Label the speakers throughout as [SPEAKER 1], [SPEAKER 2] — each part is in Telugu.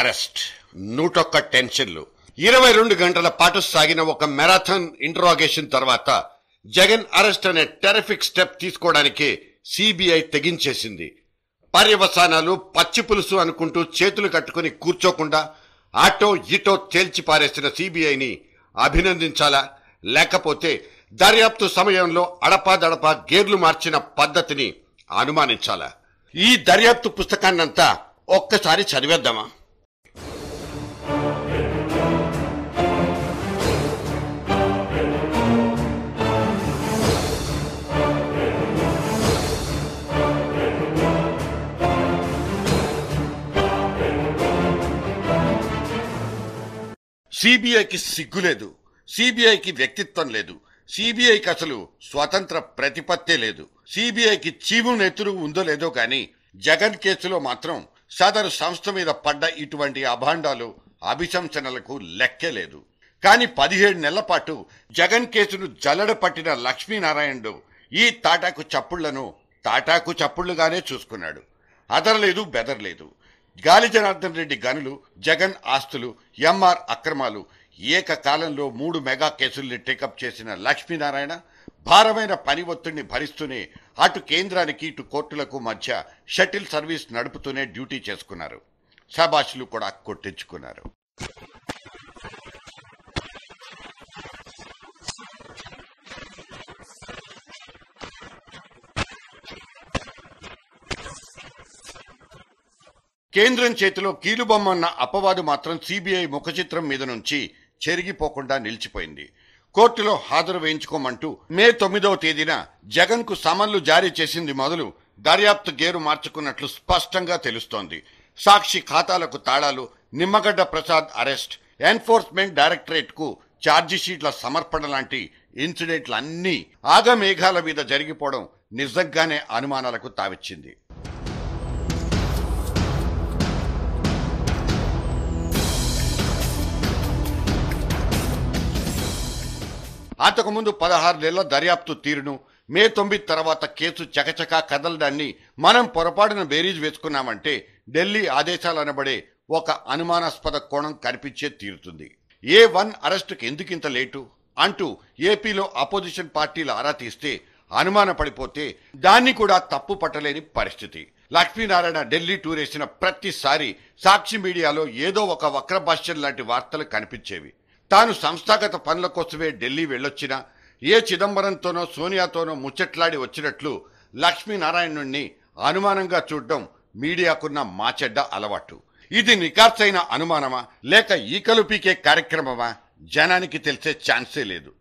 [SPEAKER 1] అరెస్ట్, 101 టెన్షన్లు. 22 గంటల పాటు సాగిన ఒక మ్యారథాన్ ఇంటరాగేషన్ తర్వాత జగన్ అరెస్ట్ అనే టెరిఫిక్ స్టెప్ తీసుకోవడానికి సిబిఐ తెగించేసింది. పర్యవసానాలు పచ్చి పులుసు అనుకుంటూ చేతులు కట్టుకుని కూర్చోకుండా ఆటో ఇటో తేల్చి పారేసిన సిబిఐని అభినందించాలా, లేకపోతే దర్యాప్తు సమయంలో అడపాదడపా గేర్లు మార్చిన పద్ధతిని అనుమానించాలా? ఈ దర్యాప్తు పుస్తకాన్నంతా ఒక్కసారి చదివేద్దామా? సిబిఐకి సిగ్గు లేదు, సిబిఐకి వ్యక్తిత్వం లేదు, సిబిఐకి అసలు స్వతంత్ర ప్రతిపత్తే లేదు. సిబిఐకి చీము నెత్తురు ఉందో లేదో కానీ జగన్ కేసులో మాత్రం సదరు సంస్థ మీద పడ్డ ఇటువంటి అభాండాలు అభిశంసనలకు లెక్కే లేదు. కానీ 17 నెలల పాటు జగన్ కేసును జల్లడ పట్టిన లక్ష్మీనారాయణుడు ఈ తాటాకు చప్పుళ్లుగానే చూసుకున్నాడు. అదరలేదు, బెదరలేదు. గాలి జనార్దన్ రెడ్డి గనులు, జగన్ ఆస్తులు, ఎంఆర్ అక్రమాలు, ఏకకాలంలో 3 మెగా కేసుల్ని టేకప్ చేసిన లక్ష్మీనారాయణ భారమైన పని ఒత్తిడిని భరిస్తూనే అటు కేంద్రానికి ఇటు కోర్టులకు మధ్య షటిల్ సర్వీస్ నడుపుతూనే డ్యూటీ చేసుకున్నారు. శభాషులు కూడా కొట్టించుకున్నారు. కేంద్రం చేతిలో కీలుబొమ్మన్న అపవాదు మాత్రం సిబిఐ ముఖచిత్రం మీద నుంచి చెరిగిపోకుండా నిలిచిపోయింది. కోర్టులో హాజరు వేయించుకోమంటూ మే 9వ తేదీన జగన్ కు సమన్లు జారీ చేసింది మొదలు దర్యాప్తు గేరు మార్చుకున్నట్లు స్పష్టంగా తెలుస్తోంది. సాక్షి ఖాతాలకు తాళాలు, Nimmagadda Prasad arrest, enforcement directorate కు ఛార్జిషీట్ల సమర్పణ లాంటి ఇన్సిడెంట్లన్నీ ఆగమేఘాల మీద జరిగిపోవడం నిజంగానే అనుమానాలకు తావిచ్చింది. అంతకుముందు 16 నెలల దర్యాప్తు తీరును, మే 9 తర్వాత కేసు చకచకా కదలడాన్ని మనం పొరపాటున బేరీజ్ వేసుకున్నామంటే ఢిల్లీ ఆదేశాలు అనబడే ఒక అనుమానాస్పద కోణం కనిపించే తీరుతుంది. A1 అరెస్టుకి ఎందుకింత లేటు అంటూ ఏపీలో అపోజిషన్ పార్టీలు ఆరా తీస్తే అనుమాన పడిపోతే దాన్ని కూడా తప్పు పట్టలేని పరిస్థితి. లక్ష్మీనారాయణ ఢిల్లీ టూర్ వేసిన ప్రతిసారి సాక్షి మీడియాలో ఏదో ఒక వక్రభాష్యం లాంటి వార్తలు కనిపించేవి. తాను సంస్థాగత పనుల కోసమే ఢిల్లీ వెళ్ళొచ్చినా ఏ చిదంబరంతోనో సోనియాతోనో ముచ్చట్లాడి వచ్చినట్లు లక్ష్మీనారాయణుణ్ణి అనుమానంగా చూడడం మీడియాకున్న మాచెడ్డ అలవాటు. ఇది నికార్సైన అనుమానమా లేక ఈకలు పీకే కార్యక్రమమా జనానికి తెలిసే ఛాన్సే లేదు.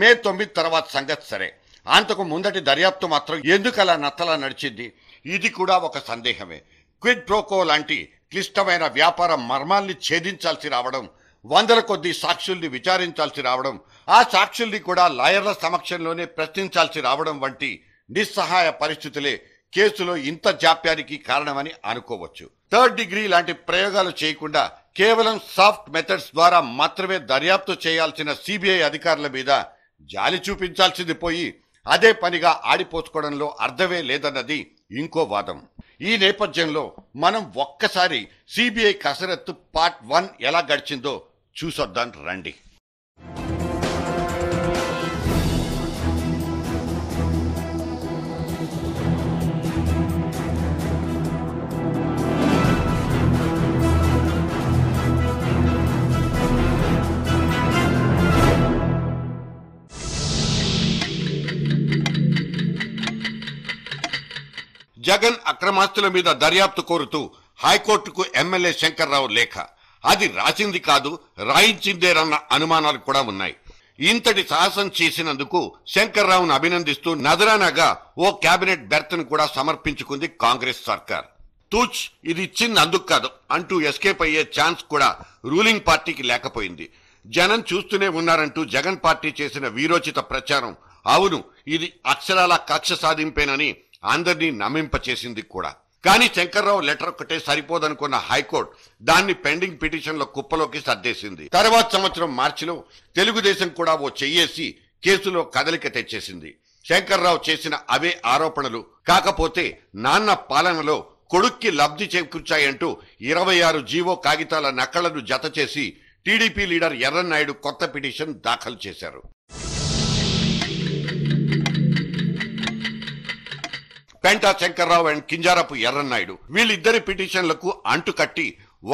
[SPEAKER 1] మే 9 తర్వాత సంగతి సరే, అంతకు ముందటి దర్యాప్తు మాత్రం ఎందుకలా నత్తలా నడిచింది? ఇది కూడా ఒక సందేహమే. క్విడ్ ప్రోకో లాంటి క్లిష్టమైన వ్యాపార మర్మాల్ని ఛేదించాల్సి రావడం, వందల కొద్ది సాక్షుల్ని విచారించాల్సి రావడం, ఆ సాక్షుల్ని కూడా లాయర్ల సమక్షంలోనే ప్రశ్నించాల్సి రావడం వంటి నిస్సహాయ పరిస్థితులే కేసులో ఇంత జాప్యానికి కారణమని అనుకోవచ్చు. 3rd డిగ్రీ లాంటి ప్రయోగాలు చేయకుండా కేవలం సాఫ్ట్ మెథడ్స్ ద్వారా మాత్రమే దర్యాప్తు చేయాల్సిన సిబిఐ అధికారుల మీద జాలి చూపించాల్సింది పోయి అదే పనిగా ఆడిపోసుకోవడంలో అర్థమే లేదన్నది ఇంకో వాదం. ఈ నేపథ్యంలో మనం ఒక్కసారి సిబిఐ కసరత్తు పార్ట్ 1 ఎలా గడిచిందో చూసొద్దాం రండి. జగన్ అక్రమాస్తుల మీద దర్యాప్తు కోరుతూ హైకోర్టుకు ఎమ్మెల్యే శంకర్రావు లేఖ. అది రాసింది కాదు, రాయించిందేరన్న అనుమానాలు కూడా ఉన్నాయి. ఇంతటి సాహసం చేసినందుకు శంకర్రావును అభినందిస్తూ నజరానాగా ఓ కేబినెట్ బెర్త్ను కూడా సమర్పించుకుంది కాంగ్రెస్ సర్కార్. తూచ్ ఇది ఇచ్చింది అందుకు కాదు అంటూ ఎస్కేప్ అయ్యే ఛాన్స్ కూడా రూలింగ్ పార్టీకి లేకపోయింది. జనం చూస్తూనే ఉన్నారంటూ జగన్ పార్టీ చేసిన వీరోచిత ప్రచారం అవును ఇది అక్షరాల కక్ష సాధింపేనని అందరినీ నమ్మింపచేసింది కూడా. కానీ శంకర్రావు లెటర్ ఒక్కటే సరిపోదనుకున్న హైకోర్టు దాన్ని పెండింగ్ పిటిషన్ల కుప్పలోకి సర్దేసింది. తర్వాత సంవత్సరం మార్చిలో తెలుగుదేశం కూడా ఓ చెయ్యేసి కేసులో కదలిక తెచ్చేసింది. శంకర్రావు చేసిన అవే ఆరోపణలు. కాకపోతే నాన్న పాలనలో కొడుక్కి లబ్ధి చేకూర్చాయంటూ 26 జీవో కాగితాల నకళ్లను జత చేసి టీడీపీ లీడర్ ఎర్రన్నాయుడు కొత్త పిటిషన్ దాఖలు చేశారు. పెంటా శంకర్రావు అండ్ కింజారపు ఎర్రన్నాయుడు వీళ్ళిద్దరి పిటిషన్లకు అంటుకట్టి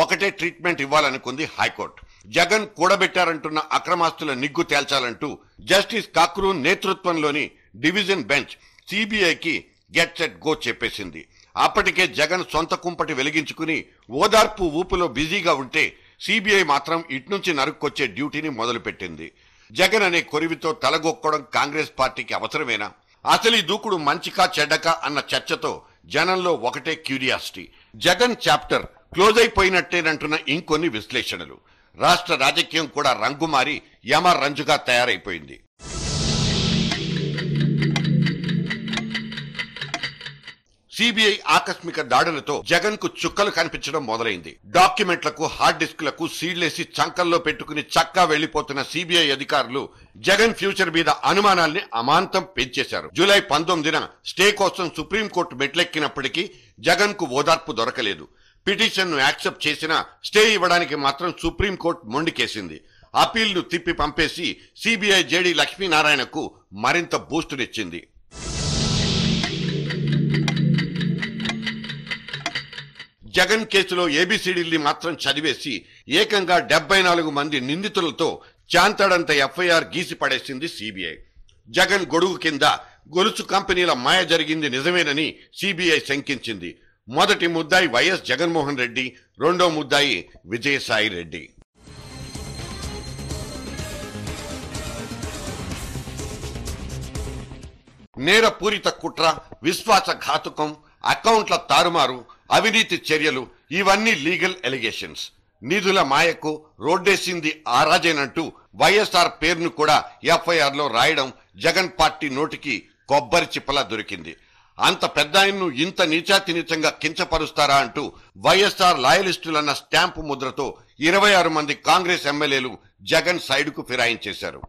[SPEAKER 1] ఒకటే ట్రీట్మెంట్ ఇవ్వాలనుకుంది హైకోర్టు. జగన్ కూడబెట్టారంటున్న అక్రమాస్తుల నిగ్గు తేల్చాలంటూ జస్టిస్ కాక్రూ నేతృత్వంలోని డివిజన్ బెంచ్ సిబిఐకి గెట్ సెట్ గో చెప్పేసింది. అప్పటికే జగన్ సొంత కుంపటి వెలిగించుకుని ఓదార్పు ఊపులో బిజీగా ఉంటే సిబిఐ మాత్రం ఇట్నుంచి నరుక్కొచ్చే డ్యూటీని మొదలుపెట్టింది. జగన్ అనే కొరివితో తలగొక్కడం కాంగ్రెస్ పార్టీకి అవసరమేనా? అసలు ఈ దూకుడు మంచికా చెడ్డకా అన్న చర్చతో జనంలో ఒకటే క్యూరియాసిటీ. జగన్ చాప్టర్ క్లోజ్ అయిపోయినట్టేనంటున్న ఇంకొన్ని విశ్లేషణలు. రాష్ట్ర రాజకీయం కూడా రంగుమారి యమ రంజుగా తయారైపోయింది. సిబిఐ ఆకస్మిక దాడులతో జగన్ కు చుక్కలు కనిపించడం మొదలైంది. డాక్యుమెంట్లకు హార్డ్ డిస్క్లకు సీళ్లేసి చంకల్లో పెట్టుకుని చక్కా వెళ్లిపోతున్న సిబిఐ అధికారులు జగన్ ఫ్యూచర్ మీద అనుమానాల్ని అమాంతం పెంచేశారు. జూలై 19న స్టే కోసం సుప్రీంకోర్టు మెట్లెక్కినప్పటికీ జగన్ కు ఓదార్పు దొరకలేదు. పిటిషన్ ను యాక్సెప్ట్ చేసినా స్టే ఇవ్వడానికి మాత్రం సుప్రీంకోర్టు మొండికేసింది. అపీల్ ను తిప్పి పంపేసి సిబిఐ జేడీ లక్ష్మీనారాయణకు మరింత బూస్టునిచ్చింది. జగన్ కేసులో ఏబిసిడీల్ని మాత్రం చదివేసి ఏకంగా 74 మంది నిందితులతో చాంతాడంత ఎఫ్ఐఆర్ గీసి పడేసింది సిబిఐ. జగన్ గొడుగు కింద గొలుసు కంపెనీల మాయ జరిగింది నిజమేనని సిబిఐ శంకించింది. మొదటి ముద్దాయి వైఎస్ జగన్మోహన్ రెడ్డి, రెండో ముద్దాయి విజయసాయి రెడ్డి. నేరపూరిత కుట్ర, విశ్వాసఘాతుకం, అకౌంట్ల తారుమారు, అవినీతి చర్యలు ఇవన్నీ లీగల్ ఎలిగేషన్స్. నిధుల మాయకు రోడ్డేసింది ఆరాజేనంటూ వైఎస్ఆర్ పేరును కూడా ఎఫ్ఐఆర్ లో రాయడం జగన్ పార్టీ నోటికి కొబ్బరి చిప్పలా దొరికింది. అంత పెద్ద ఆయన్ను ఇంత నీచాతి నీచంగా కించపరుస్తారా అంటూ వైఎస్ఆర్ లాయలిస్టులన్న స్టాంపు ముద్రతో 26 మంది కాంగ్రెస్ ఎమ్మెల్యేలు జగన్ సైడుకు ఫిరాయించేశారు.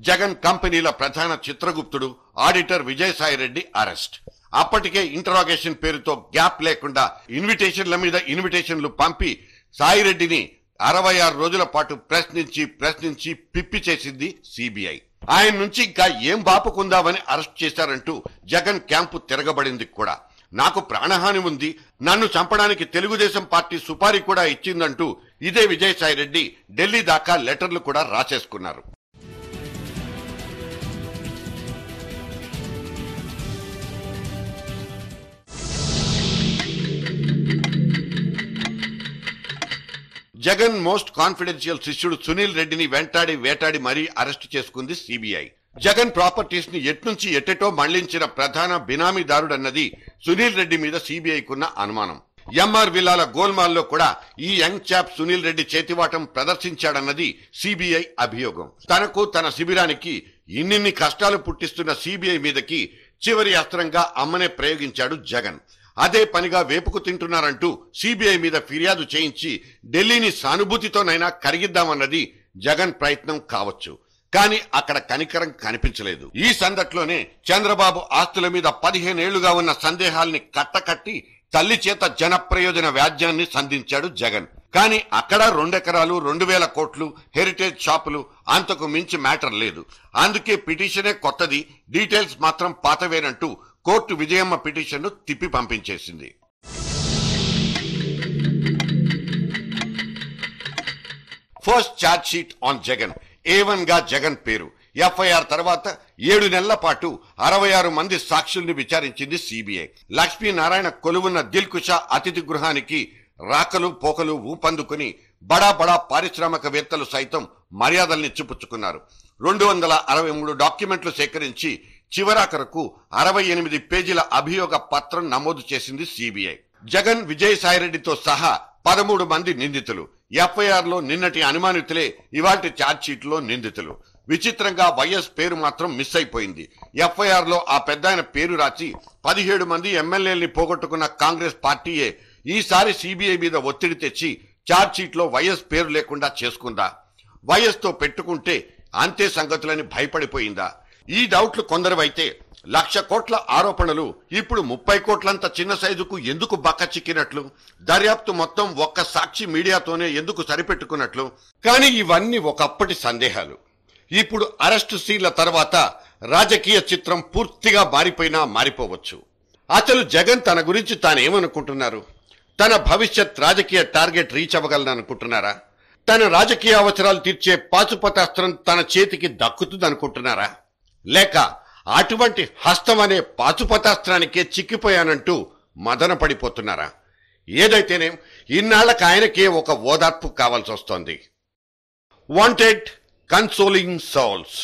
[SPEAKER 1] జగన్ కంపెనీల ప్రధాన చిత్రగుప్తుడు ఆడిటర్ విజయసాయి రెడ్డి అరెస్ట్. అప్పటికే ఇంటరాగేషన్ పేరుతో గ్యాప్ లేకుండా ఇన్విటేషన్ల మీద ఇన్విటేషన్లు పంపి సాయిరెడ్డిని 66 రోజుల పాటు ప్రశ్నించి పిప్పి చేసింది సిబిఐ. ఆయన నుంచి ఇంకా ఏం బాపుకుందామని అరెస్ట్ చేశారంటూ జగన్ క్యాంపు తిరగబడింది కూడా. నాకు ప్రాణహాని ఉంది, నన్ను చంపడానికి తెలుగుదేశం పార్టీ సుపారీ కూడా ఇచ్చిందంటూ ఇదే విజయసాయి రెడ్డి ఢిల్లీ దాకా లెటర్లు కూడా రాసేసుకున్నారు. జగన్ మోస్ట్ కాన్ఫిడెన్షియల్ శిష్యుడు సునీల్ రెడ్డిని వేటాడి మరీ అరెస్టు చేసుకుంది సిబిఐ. జగన్ ప్రాపర్టీస్ ని ఎట్నుంచి ఎట్టెటో మళ్లించిన ప్రధాన బినామీదారుడన్నది సునీల్ రెడ్డి మీద సిబిఐకున్న అనుమానం. ఎంఆర్ విల్లాల గోల్మాల్లో కూడా ఈ యంగ్ చాప్ సునీల్ రెడ్డి చేతివాటం ప్రదర్శించాడన్నది సిబిఐ అభియోగం. తనకు తన శిబిరానికి ఇన్నిన్ని కష్టాలు పుట్టిస్తున్న సిబిఐ మీదకి చివరి అస్త్రంగా అమ్మనే ప్రయోగించాడు జగన్. అదే పనిగా వేపుకు తింటున్నారంటూ సిబిఐ మీద ఫిర్యాదు చేయించి ఢిల్లీని సానుభూతితోనైనా కరిగిద్దామన్నది జగన్ ప్రయత్నం కావచ్చు. కానీ అక్కడ కనికరం కనిపించలేదు. ఈ సందట్లోనే చంద్రబాబు ఆస్తుల మీద 15 ఏళ్లుగా ఉన్న సందేహాల్ని కట్టకట్టి తల్లి చేత జనప్రయోజన వ్యాజ్యాన్ని సంధించాడు జగన్. కానీ అక్కడ 2 ఎకరాలు 2000 కోట్లు హెరిటేజ్ షాపులు అంతకు మించి మ్యాటర్ లేదు. అందుకే పిటిషనే కొత్తది, డీటెయిల్స్ మాత్రం పాతవేనంటూ కోర్టు విజయమ్మ పిటిషన్ను తిప్పి పంపించేసింది. First charge sheet on Jagan. A1 గా జగన్ పేరు. ఎఫ్ఐఆర్ తర్వాత 7 నెలల పాటు 66 మంది సాక్షుల్ని విచారించింది సిబిఐ. లక్ష్మీనారాయణ కొలువున్న దిల్కుషా అతిథి గృహానికి రాకలు పోకలు ఊపందుకుని బడా పారిశ్రామికవేత్తలు సైతం మర్యాదల్ని చూపుచ్చుకున్నారు. 263 డాక్యుమెంట్లు సేకరించి చివరాఖరకు 68 పేజీల అభియోగ పత్రం నమోదు చేసింది సిబిఐ. జగన్ విజయసాయిరెడ్డితో సహా 13 మంది నిందితులు. ఎఫ్ఐఆర్ లో నిన్నటి అనుమానితులే ఇవాల్టి ఛార్జ్ షీట్ లో నిందితులు. విచిత్రంగా వైఎస్ పేరు మాత్రం మిస్ అయిపోయింది. ఎఫ్ఐఆర్ లో ఆ పెద్దాయన పేరు రాసి 17 మంది ఎమ్మెల్యేలని పోగొట్టుకున్న కాంగ్రెస్ పార్టీయే ఈసారి సిబిఐ మీద ఒత్తిడి తెచ్చి ఛార్జ్ షీట్ లో వైఎస్ పేరు లేకుండా చేసుకుందా? వైఎస్ తో పెట్టుకుంటే అంతే సంగతులని భయపడిపోయిందా? ఈ డౌట్లు కొందరివైతే 1,00,000 కోట్ల ఆరోపణలు ఇప్పుడు 30 కోట్లంత చిన్న సైజుకు ఎందుకు బక్క చిక్కినట్లు? దర్యాప్తు మొత్తం ఒక్క సాక్షి మీడియాతోనే ఎందుకు సరిపెట్టుకున్నట్లు? కానీ ఇవన్నీ ఒకప్పటి సందేహాలు. ఇప్పుడు అరెస్టు సీన్ల తర్వాత రాజకీయ చిత్రం పూర్తిగా మారిపోయినా మారిపోవచ్చు. అసలు జగన్ తన గురించి తానేమనుకుంటున్నారు? తన భవిష్యత్ రాజకీయ టార్గెట్ రీచ్ అవ్వగలననుకుంటున్నారా? తన రాజకీయ అవసరాలు తీర్చే పాశుపతాస్త్రం తన చేతికి దక్కుతుందనుకుంటున్నారా? లేక అటువంటి హస్తం అనే పాశుపతాస్త్రానికే చిక్కిపోయానంటూ మదన పడిపోతున్నారా? ఏదైతేనే ఇన్నాళ్లకు ఆయనకే ఒక ఓదార్పు కావాల్సి వస్తోంది. Wanted consoling souls.